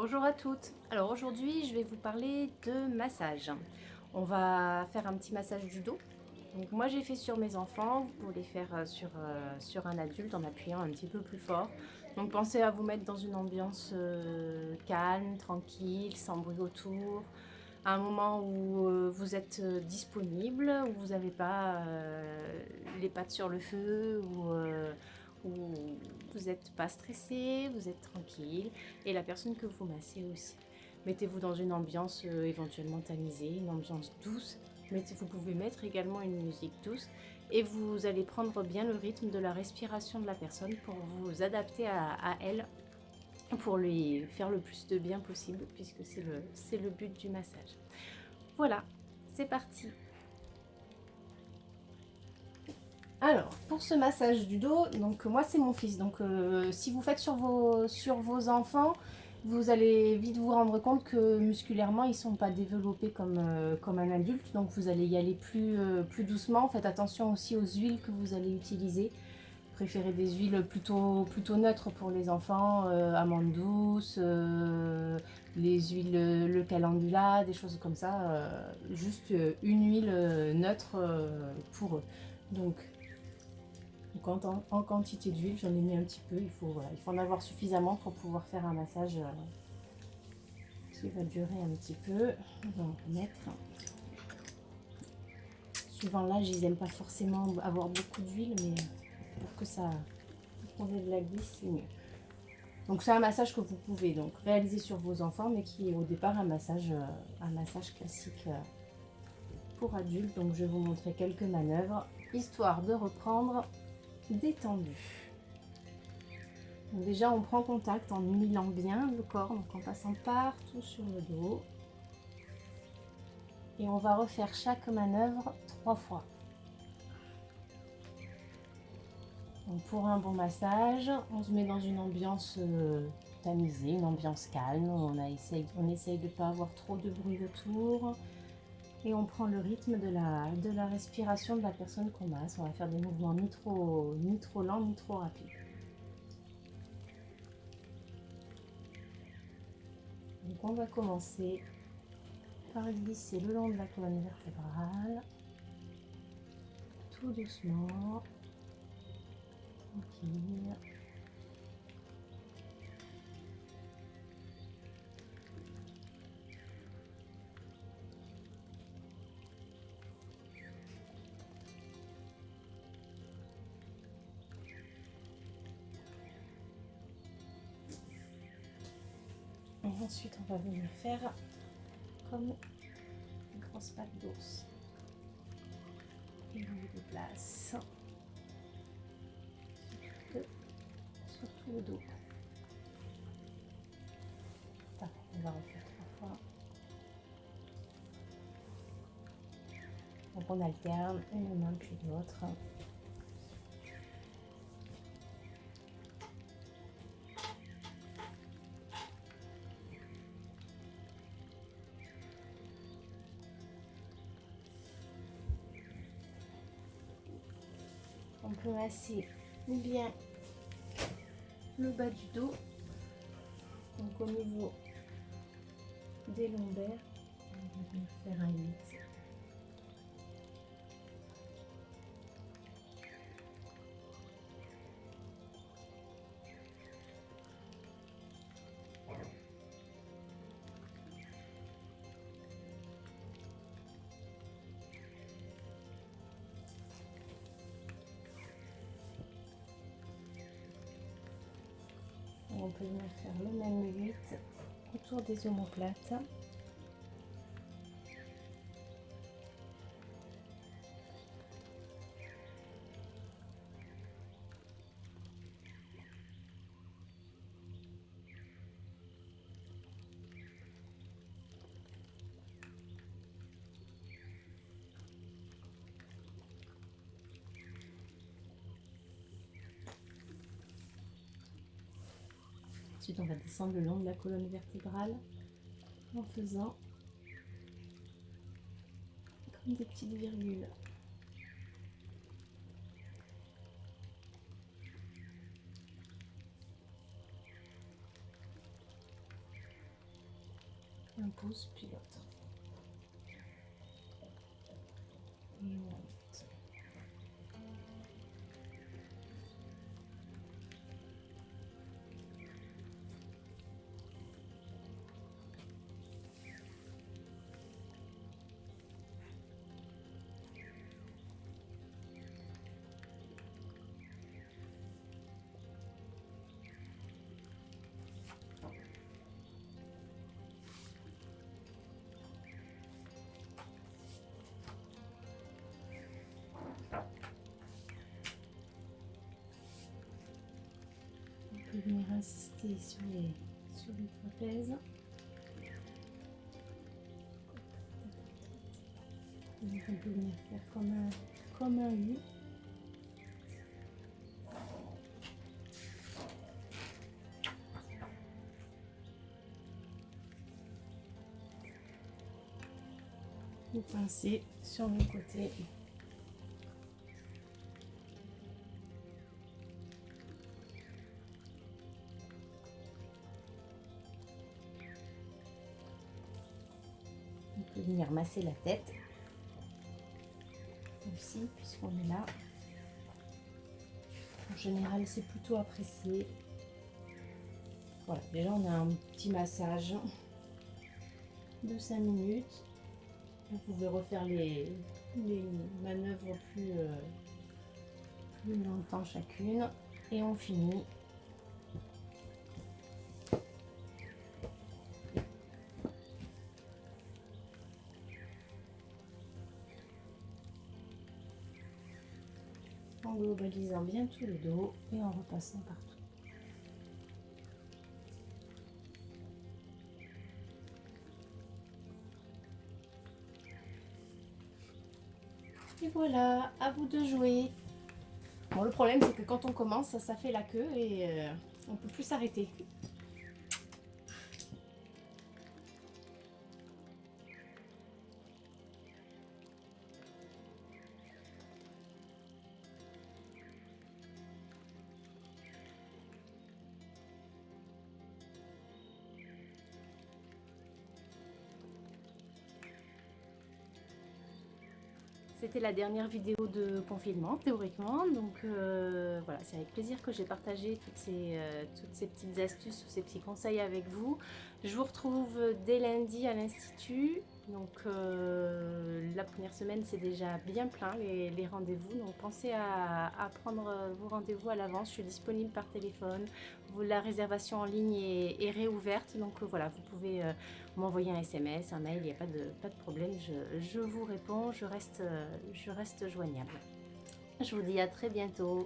Bonjour à toutes. Alors aujourd'hui, je vais vous parler de massage. On va faire un petit massage du dos. Donc moi, j'ai fait sur mes enfants. Vous pouvez les faire sur un adulte en appuyant un petit peu plus fort. Donc pensez à vous mettre dans une ambiance calme, tranquille, sans bruit autour. À un moment où vous êtes disponible, où vous n'avez pas les pattes sur le feu, où vous n'êtes pas stressé, vous êtes tranquille, et la personne que vous massez aussi. Mettez-vous dans une ambiance éventuellement tamisée, une ambiance douce. Vous pouvez mettre également une musique douce et vous allez prendre bien le rythme de la respiration de la personne pour vous adapter à elle, pour lui faire le plus de bien possible, puisque c'est le but du massage. Voilà, c'est parti. Alors, pour ce massage du dos, donc moi c'est mon fils, donc si vous faites sur vos enfants, vous allez vite vous rendre compte que musculairement ils ne sont pas développés comme un adulte, donc vous allez y aller plus doucement. Faites attention aussi aux huiles que vous allez utiliser. Préférez des huiles plutôt neutres pour les enfants, amandes douces, les huiles, le calendula, des choses comme ça, juste une huile neutre pour eux. Donc en quantité d'huile, j'en ai mis un petit peu, il faut en avoir suffisamment pour pouvoir faire un massage qui va durer un petit peu. On va en mettre. Suivant l'âge, ils n'aiment pas forcément avoir beaucoup d'huile, mais pour que ça enlève la glisse, c'est mieux. Donc c'est un massage que vous pouvez donc réaliser sur vos enfants, mais qui est au départ un massage classique pour adultes. Donc je vais vous montrer quelques manœuvres, histoire de reprendre détendu. Donc déjà on prend contact en humilant bien le corps, donc en passant partout sur le dos. Et on va refaire chaque manœuvre 3 fois. Donc pour un bon massage, on se met dans une ambiance tamisée, une ambiance calme. On essaye de ne pas avoir trop de bruit autour. Et on prend le rythme de la respiration de la personne qu'on masse. On va faire des mouvements ni trop lents ni trop rapides. Donc on va commencer par glisser le long de la colonne vertébrale, tout doucement, tranquille. Et ensuite on va venir faire comme une grosse patte d'os. Et on les déplace sur tout le dos. Pareil, on va refaire 3 fois. Donc on alterne une main puis l'autre. On peut masser bien le bas du dos, donc au niveau des lombaires. On va venir faire un 8. On peut venir faire le même 8 autour des omoplates. Ensuite, on va descendre le long de la colonne vertébrale en faisant comme des petites virgules. Un pouce, puis l'autre. Et on remonte. On peut venir insister sur les trapèzes. Donc on peut venir faire comme un U. Vous pincez sur le côté. On peut venir masser la tête aussi, puisqu'on est là. En général, c'est plutôt apprécié. Voilà, déjà on a un petit massage de 5 minutes. Vous pouvez refaire les manœuvres plus longtemps chacune. Et on finit. En globalisant bien tout le dos et en repassant partout. Et voilà, à vous de jouer. Bon, le problème c'est que quand on commence, ça fait la queue et on peut plus s'arrêter. C'était la dernière vidéo de confinement, théoriquement. Donc voilà, c'est avec plaisir que j'ai partagé toutes ces petites astuces, tous ces petits conseils avec vous. Je vous retrouve dès lundi à l'Institut. Donc la première semaine, c'est déjà bien plein les rendez-vous. Donc pensez à prendre vos rendez-vous à l'avance. Je suis disponible par téléphone. La réservation en ligne est réouverte. Donc voilà, vous pouvez m'envoyer un SMS, un mail, il n'y a pas de problème, je vous réponds, je reste joignable. Je vous dis à très bientôt.